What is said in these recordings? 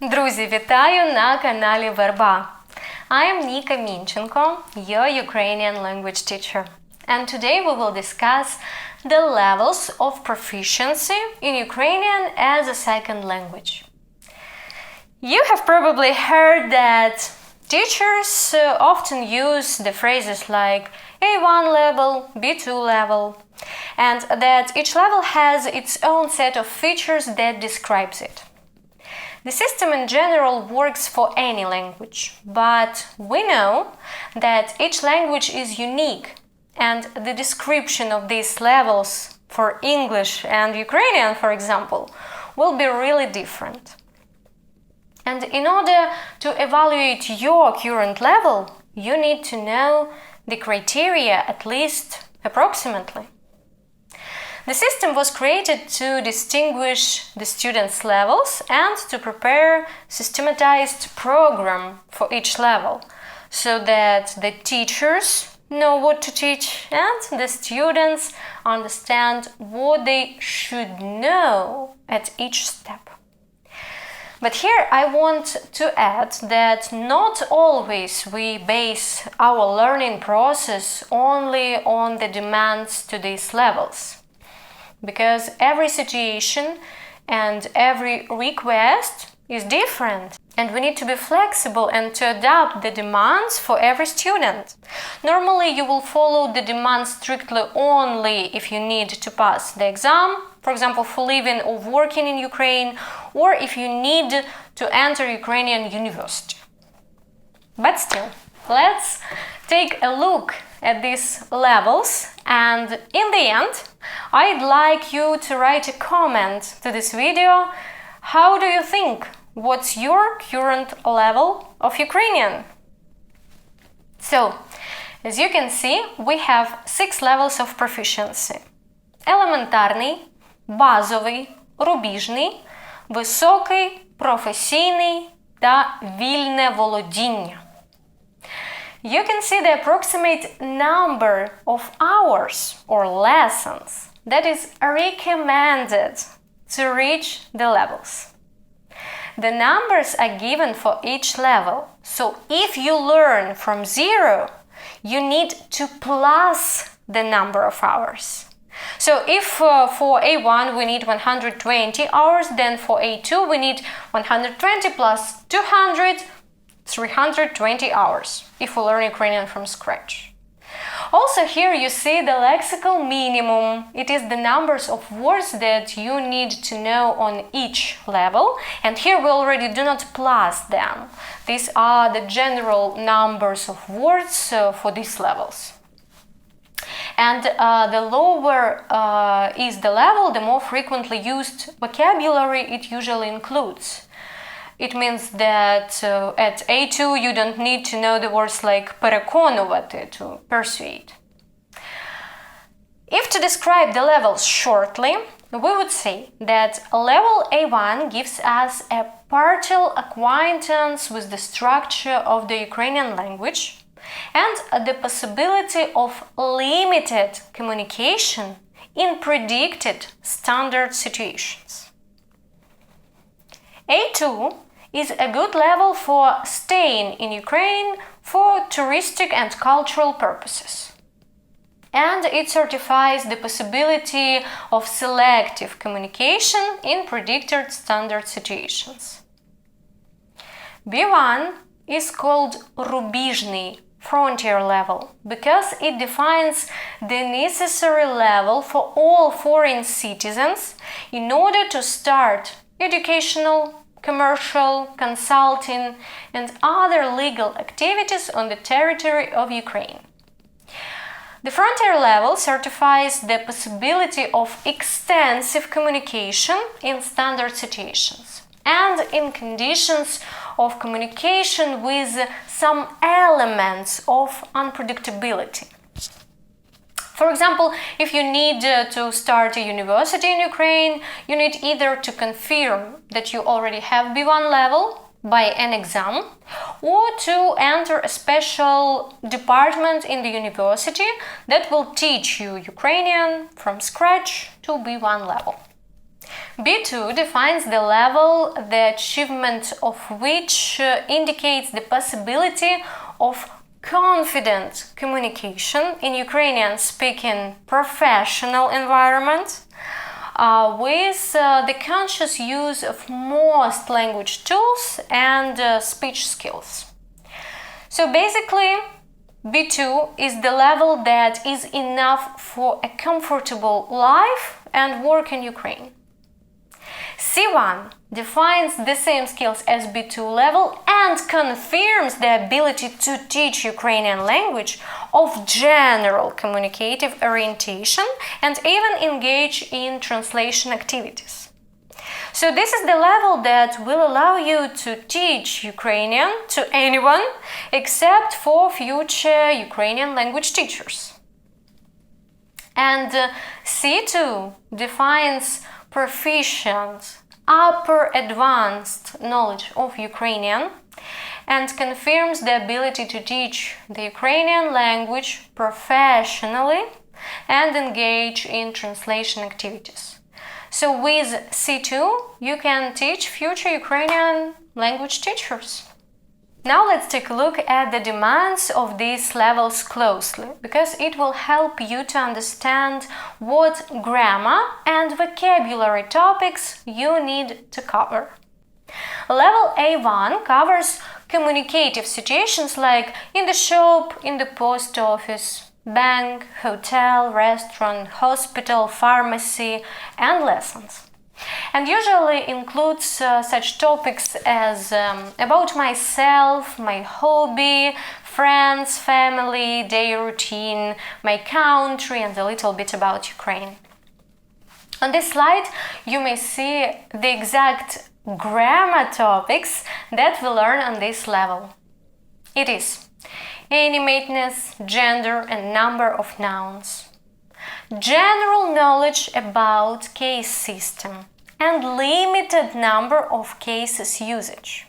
Друзі, вітаю на каналі VERBA. I'm Nika Minchenko, your Ukrainian language teacher. And today we will discuss the levels of proficiency in Ukrainian as a second language. You have probably heard that teachers often use the phrases like A1 level, B2 level, and that each level has its own set of features that describes it. The system in general works for any language, but we know that each language is unique, and the description of these levels for English and Ukrainian, for example, will be really different. And in order to evaluate your current level, you need to know the criteria at least approximately. The system was created to distinguish the students' levels and to prepare a systematized program for each level, so that the teachers know what to teach and the students understand what they should know at each step. But here I want to add that not always we base our learning process only on the demands to these levels, because every situation and every request is different, and we need to be flexible and to adapt the demands for every student. Normally you will follow the demands strictly only if you need to pass the exam, for example for living or working in Ukraine, or if you need to enter Ukrainian university. But still, let's take a look at these levels, and in the end I'd like you to write a comment to this video. How do you think? What's your current level of Ukrainian? So, as you can see, we have 6 levels of proficiency: елементарний, базовий, рубіжний, високий, професійний та вільне володіння. You can see the approximate number of hours or lessons that is recommended to reach the levels. The numbers are given for each level, so if you learn from 0, you need to plus the number of hours. So if for A1 we need 120 hours, then for A2 we need 120 plus 200, 320 hours, if we learn Ukrainian from scratch. Also here you see the lexical minimum. It is the numbers of words that you need to know on each level, and here we already do not plus them. These are the general numbers of words for these levels. And the lower is the level, the more frequently used vocabulary it usually includes. It means that at A2 you don't need to know the words like переконувати, to persuade. If to describe the levels shortly, we would say that level A1 gives us a partial acquaintance with the structure of the Ukrainian language and the possibility of limited communication in predicted standard situations. A2 is a good level for staying in Ukraine for touristic and cultural purposes. And it certifies the possibility of selective communication in predicted standard situations. B1 is called рубіжний, frontier level, because it defines the necessary level for all foreign citizens in order to start educational, commercial, consulting, and other legal activities on the territory of Ukraine. The frontier level certifies the possibility of extensive communication in standard situations and in conditions of communication with some elements of unpredictability. For example, if you need to start a university in Ukraine, you need either to confirm that you already have B1 level by an exam, or to enter a special department in the university that will teach you Ukrainian from scratch to B1 level. B2 defines the level, the achievement of which indicates the possibility of confident communication in Ukrainian-speaking professional environment with the conscious use of most language tools and speech skills. So basically, B2 is the level that is enough for a comfortable life and work in Ukraine. C1 defines the same skills as B2 level and confirms the ability to teach Ukrainian language of general communicative orientation and even engage in translation activities. So this is the level that will allow you to teach Ukrainian to anyone except for future Ukrainian language teachers. And C2 defines proficient, upper advanced knowledge of Ukrainian and confirms the ability to teach the Ukrainian language professionally and engage in translation activities. So with C2, you can teach future Ukrainian language teachers. Now let's take a look at the demands of these levels closely, because it will help you to understand what grammar and vocabulary topics you need to cover. Level A1 covers communicative situations like in the shop, in the post office, bank, hotel, restaurant, hospital, pharmacy, and lessons. And usually includes such topics as about myself, my hobby, friends, family, daily routine, my country, and a little bit about Ukraine. On this slide, you may see the exact grammar topics that we learn on this level. It is animateness, gender, and number of nouns, general knowledge about case system, and limited number of cases usage.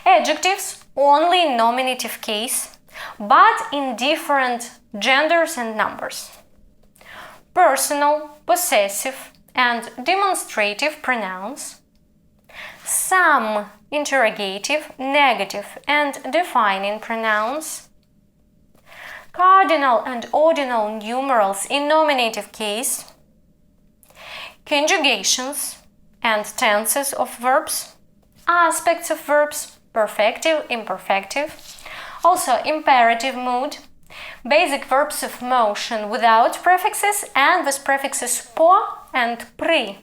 Adjectives only in nominative case, but in different genders and numbers. Personal, possessive, and demonstrative pronouns. Some interrogative, negative, and defining pronouns. Cardinal and ordinal numerals in nominative case. Conjugations and tenses of verbs, aspects of verbs, perfective, imperfective, also imperative mood, basic verbs of motion without prefixes and with prefixes po and pri,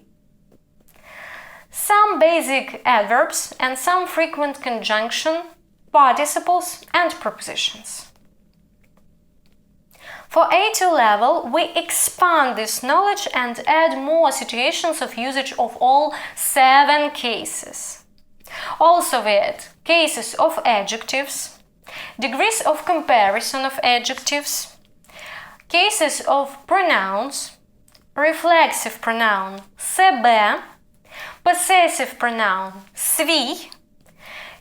some basic adverbs and some frequent conjunction, participles and prepositions. For A2 level, we expand this knowledge and add more situations of usage of all 7 cases. Also we add cases of adjectives, degrees of comparison of adjectives, cases of pronouns, reflexive pronoun себе, possessive pronoun свій,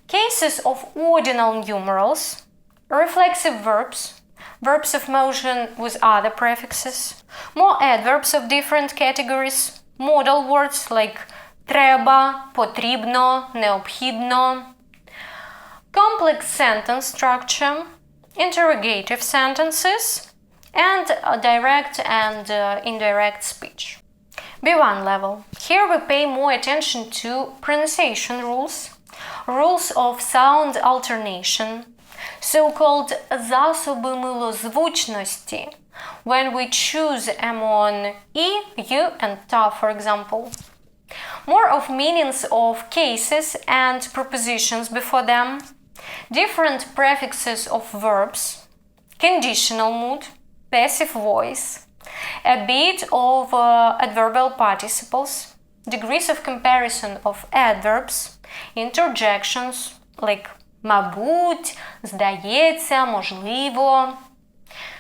cases of ordinal numerals, reflexive verbs, verbs of motion with other prefixes, more adverbs of different categories, modal words like треба, потрібно, необхідно, complex sentence structure, interrogative sentences, and direct and indirect speech. B1 level. Here we pay more attention to pronunciation rules, rules of sound alternation, so-called засоби милозвучності, when we choose among e, u, and ta, for example. More of meanings of cases and prepositions before them, different prefixes of verbs, conditional mood, passive voice, a bit of adverbial participles, degrees of comparison of adverbs, interjections like мабуть, здається, можливо,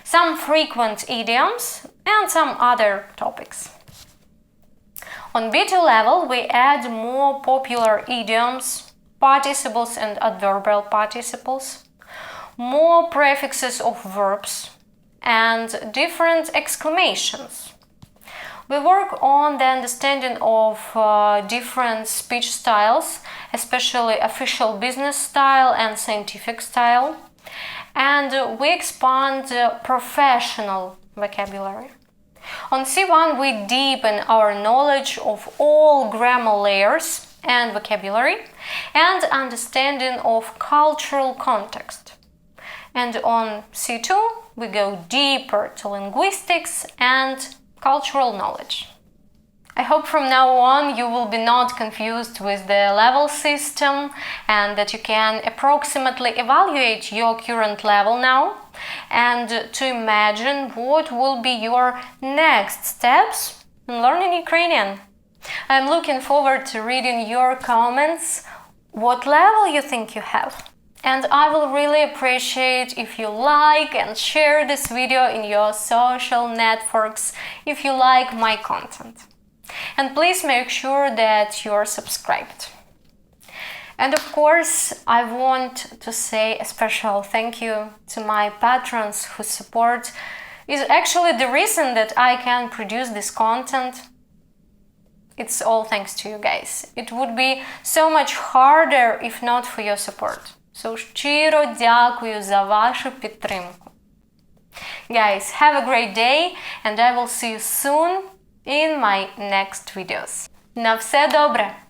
some frequent idioms, and some other topics. On B2 level, we add more popular idioms, participles and adverbial participles, more prefixes of verbs, and different exclamations. We work on the understanding of different speech styles, especially official business style and scientific style. And we expand professional vocabulary. On C1, we deepen our knowledge of all grammar layers and vocabulary and understanding of cultural context. And on C2, we go deeper to linguistics and cultural knowledge. I hope from now on you will be not confused with the level system and that you can approximately evaluate your current level now and to imagine what will be your next steps in learning Ukrainian. I'm looking forward to reading your comments, what level you think you have. And I will really appreciate if you like and share this video in your social networks if you like my content. And please make sure that you're subscribed. And of course, I want to say a special thank you to my patrons whose support is actually the reason that I can produce this content. It's all thanks to you guys. It would be so much harder if not for your support. So щиро дякую за вашу підтримку. Guys, have a great day and I will see you soon in my next videos. На все добре!